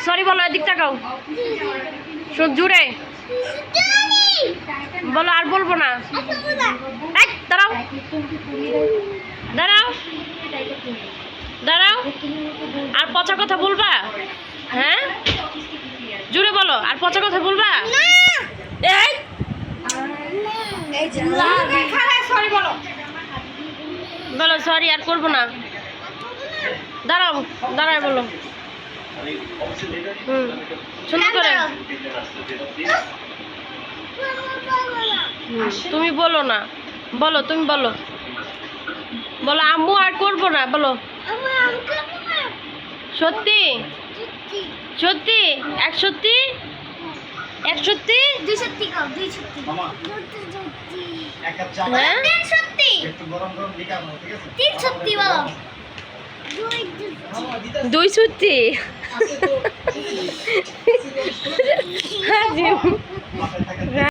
Sorry বলো, এদিক তাকাও, জুড়ে বলো, আর বলবো না। দাঁড়াও দাঁড়াও দাঁড়াও, আর পচা কথা বলবা? হ্যাঁ জুড়ে বলো, আর পচা কথা বলবা? এই বলো সরি, আর করবো না। দাঁড়াও দাঁড়ায় বলো। সুন্দর করে তুমি বলো না, বলো তুমি বলো, বলো আম্মু আর করবো না, বলো সত্যি সত্যি, এক সত্যি, এক সত্যি, দুই সত্যি কও, দুই সত্যি। হ্যাঁ তিন সত্যি, তিন সত্যি বলো। দুই সত্যি। হ্যাঁ